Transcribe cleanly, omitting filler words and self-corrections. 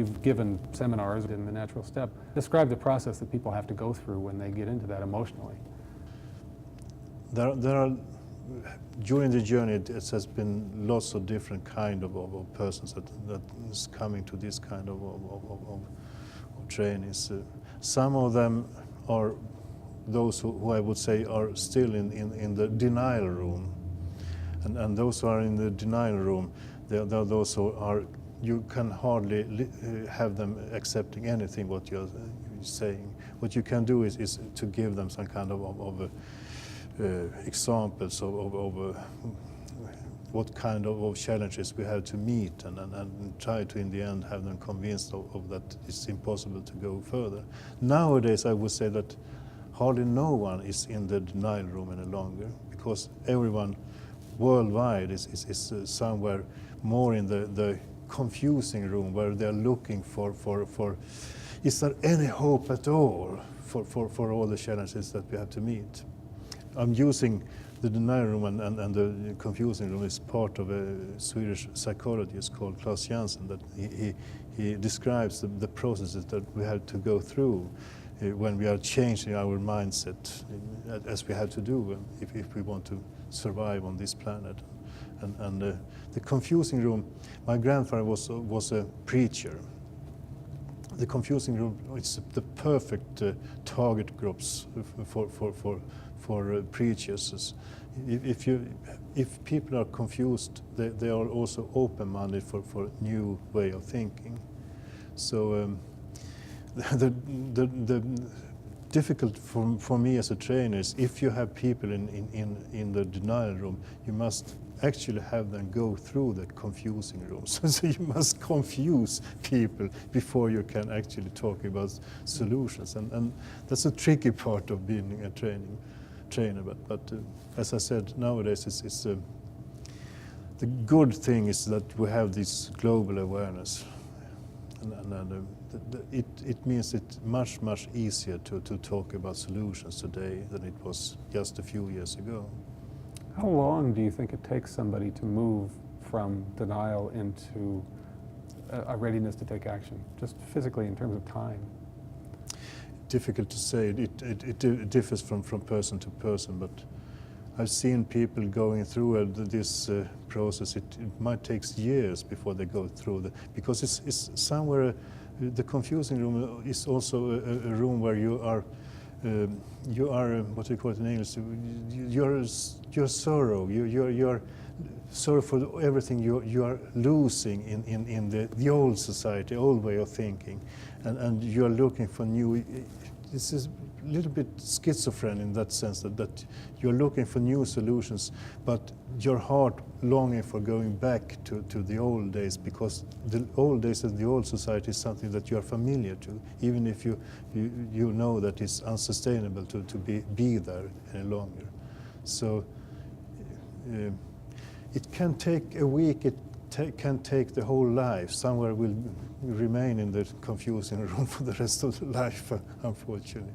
you've given seminars in the natural step. Describe the process that people have to go through when they get into that emotionally. There are, during the journey, it has been lots of different kind of persons that is coming to this kind of trainings. Some of them are those who I would say are still in the denial room. And those who are in the denial room, they are those who are, you can hardly have them accepting anything what you're saying. What you can do is to give them some kind of examples of what kind of challenges we have to meet, and try to in the end have them convinced of that it's impossible to go further. Nowadays I would say that hardly no one is in the denial room any longer, because everyone worldwide is somewhere more in the confusing room, where they're looking for is there any hope at all for all the challenges that we have to meet. I'm using the denial room and the confusing room is part of a Swedish psychologist called Claus Jansen, that he describes the processes that we have to go through when we are changing our mindset, as we have to do if we want to survive on this planet. And the confusing room, my grandfather was a preacher. The confusing room, it's the perfect target groups for preachers. If people are confused, they are also open-minded for new way of thinking. So the difficult for me as a trainer is, if you have people in the denial room, you must actually have them go through the confusing room. So you must confuse people before you can actually talk about solutions, and that's a tricky part of being a trainer. But as I said, nowadays it's the good thing is that we have this global awareness, and it means it's much easier to talk about solutions today than it was just a few years ago. How long do you think it takes somebody to move from denial into a readiness to take action, just physically in terms of time? Difficult to say. It differs from person to person, but I've seen people going through this process. It might take years before they go through because it's somewhere. The confusing room is also a room where you are what do you call it in English? You're sorrow. You're sorry for everything you are losing in the old society, old way of thinking, and you are looking for new. This is a little bit schizophrenic in that sense, that you're looking for new solutions, but your heart longing for going back to the old days, because the old days and the old society is something that you are familiar to, even if you know that it's unsustainable to be there any longer. So it can take a week, it can take the whole life. Somewhere will remain in the confusing room for the rest of the life, unfortunately.